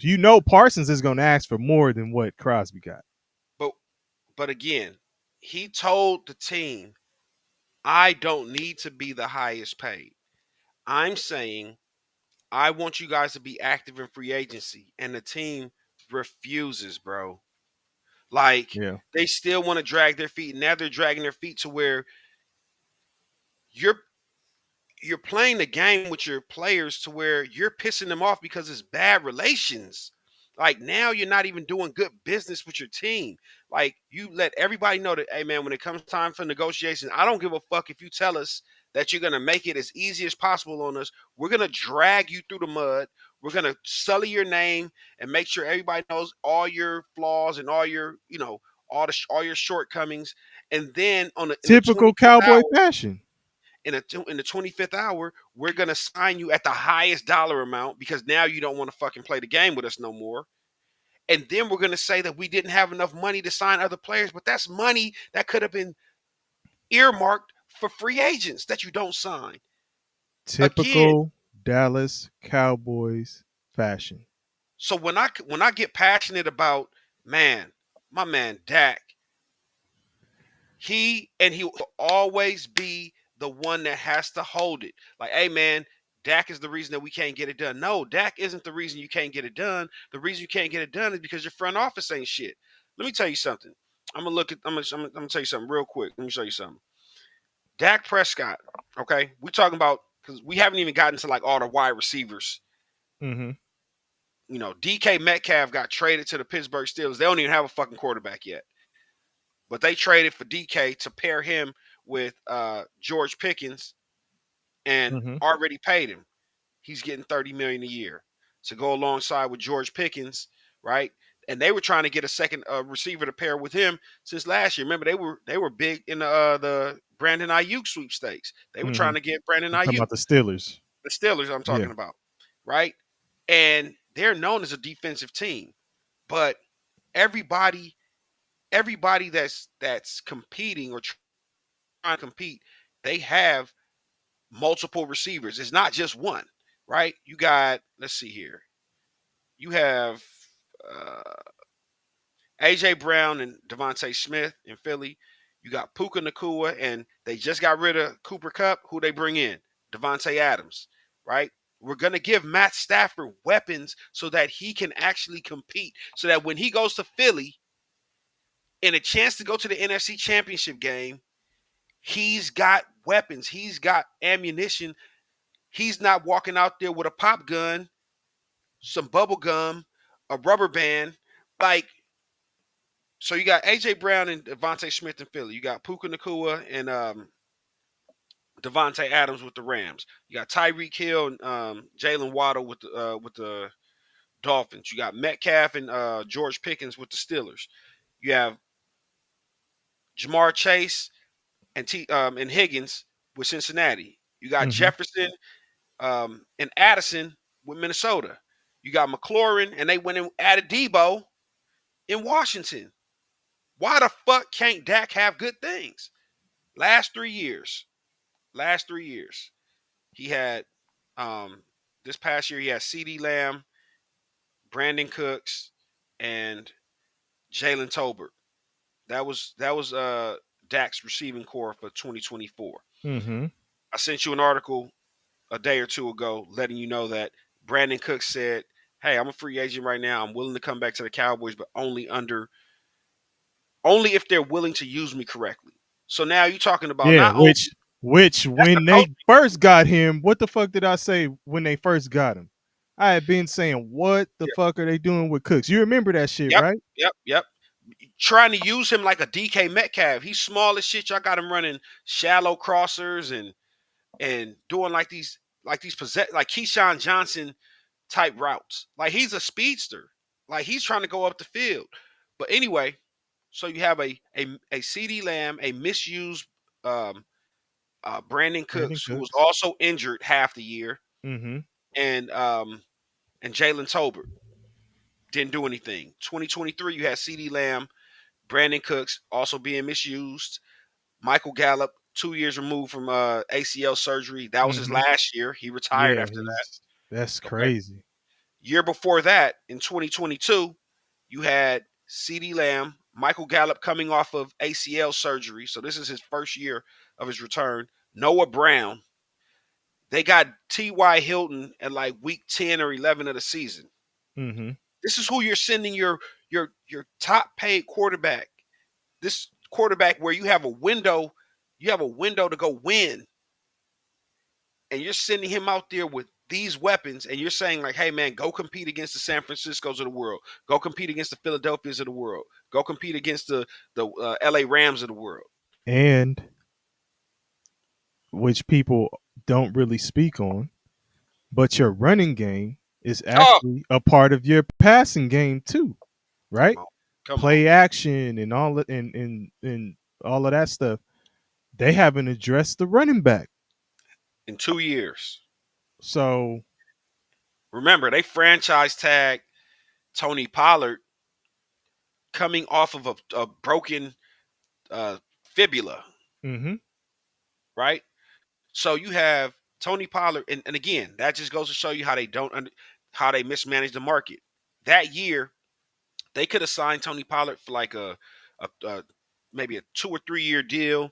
You know Parsons is going to ask for more than what Crosby got. But but again, he told the team, I don't need to be the highest paid. I'm saying I want you guys to be active in free agency. And the team refuses, bro. Like Yeah. they still want to drag their feet. Now they're dragging their feet to where you're you're playing the game with your players to where you're pissing them off because it's bad relations. Like now you're not even doing good business with your team. Like you let everybody know that, hey man, when it comes time for negotiations, I don't give a fuck if you tell us that you're gonna make it as easy as possible on us. We're gonna drag you through the mud. We're gonna sully your name and make sure everybody knows all your flaws and all your, all your shortcomings. And then in the Typical 25th Cowboy hour, fashion. in the 25th hour, we're gonna sign you at the highest dollar amount because now you don't want to fucking play the game with us no more. And then we're gonna say that we didn't have enough money to sign other players, but that's money that could have been earmarked for free agents that you don't sign. Again, Typical Dallas Cowboys fashion. so when I get passionate about, man, my man Dak, he will always be the one that has to hold it. Like, hey man, Dak is the reason that we can't get it done. No, Dak isn't the reason you can't get it done. The reason you can't get it done is because your front office ain't shit. Let me tell you something. I'm gonna tell you something real quick. Let me show you something. Dak Prescott. Okay, we're talking about because we haven't even gotten to like all the wide receivers. Mm-hmm. DK Metcalf got traded to the Pittsburgh Steelers. They don't even have a fucking quarterback yet. But they traded for DK to pair him with George Pickens and Mm-hmm. already paid him. He's getting 30 million a year to go alongside with George Pickens, right? And they were trying to get a second receiver to pair with him since last year. Remember, they were big in the Brandon Ayuk sweepstakes. They were Mm-hmm. trying to get Brandon You talking Ayuk, about the Steelers? the Steelers. I'm Yeah. talking about, right? And they're known as a defensive team, but everybody, everybody that's competing or trying to compete, they have multiple receivers. It's not just one, right? You got, let's see here. You have uh, AJ Brown and Devontae Smith in Philly. You got Puka Nakua, and they just got rid of Cooper Cup. Who they bring in? Devontae Adams, right? We're gonna give Matt Stafford weapons so that he can actually compete. So that when he goes to Philly and a chance to go to the NFC Championship game, he's got weapons. He's got ammunition. He's not walking out there with a pop gun, some bubble gum, a rubber band. Like, so you got AJ Brown and Devontae Smith in Philly. You got Puka Nakua and Devontae Adams with the Rams. You got Tyreek Hill and Jalen Waddle with the Dolphins. You got Metcalf and George Pickens with the Steelers. You have Jamar Chase and Higgins with Cincinnati. You got Mm-hmm. Jefferson and Addison with Minnesota. You got McLaurin, and they went and added Debo in Washington. Why the fuck can't Dak have good things? Last 3 years, last 3 years, he had um this past year he had CD Lamb, Brandon Cooks, and Jalen Tolbert. That was Dak's receiving core for 2024. Mm-hmm. I sent you an article a day or two ago letting you know that Brandon Cooks said, "Hey, I'm a free agent right now. I'm willing to come back to the Cowboys, but only if they're willing to use me correctly." So now you're talking about Yeah. not only Which that's the when they coaching. first got him, what the fuck did I say when they first got him? I had been saying, what the Yeah. fuck are they doing with Cooks? You remember that shit, Yep, right? yep. Trying to use him like a DK Metcalf. He's small as shit. Y'all got him running shallow crossers and doing like these possess like Keyshawn Johnson type routes. Like he's a speedster. Like he's trying to go up the field. But anyway, so you have a CD Lamb, a misused um, Brandon Brandon Cooks, who was Cooks. also injured half the year, Mm-hmm. and Jalen Tolbert didn't do anything. 2023, you had CD Lamb, Brandon Cooks also being misused. Michael Gallup, 2 years removed from ACL surgery. That was his Mm-hmm. last year. He retired Yeah, after he's that's that. Okay. crazy. Year before that, in 2022, you had CeeDee Lamb, Michael Gallup coming off of ACL surgery. So this is his first year of his return. Noah Brown. They got T.Y. Hilton at like week 10 or 11 of the season. Mm-hmm. This is who you're sending your top paid quarterback. This quarterback where you have a window to go win, and you're sending him out there with these weapons, and you're saying like, "Hey man, go compete against the San Franciscos of the world. Go compete against the Philadelphias of the world. Go compete against the L.A. Rams of the world." And which people don't really speak on, but your running game is Oh, actually a part of your passing game too, come right? on, come on. Play action and all of, and all of that stuff. They haven't addressed the running back. In 2 years, So, remember they franchise tag Tony Pollard coming off of a broken uh, fibula, mm-hmm, right? So you have Tony Pollard, and again, that just goes to show you how they don't how they mismanage the market. That year, they could have signed Tony Pollard for like a maybe a 2 or 3 year deal,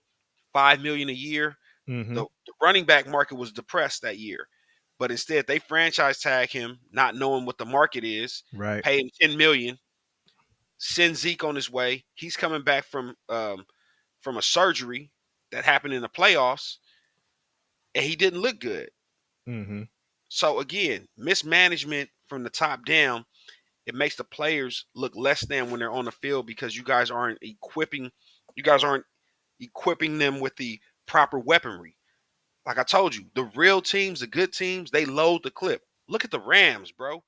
5 million a year. mm-hmm, The running back market was depressed that year, but instead they franchise tag him, not knowing what the market is, right, pay him 10 million, send Zeke on his way. He's coming back from a surgery that happened in the playoffs, and he didn't look good. mm-hmm, So again, mismanagement from the top down, it makes the players look less than when they're on the field because you guys aren't equipping them with the proper weaponry. Like I told you, the real teams, the good teams, they load the clip. Look at the Rams, bro.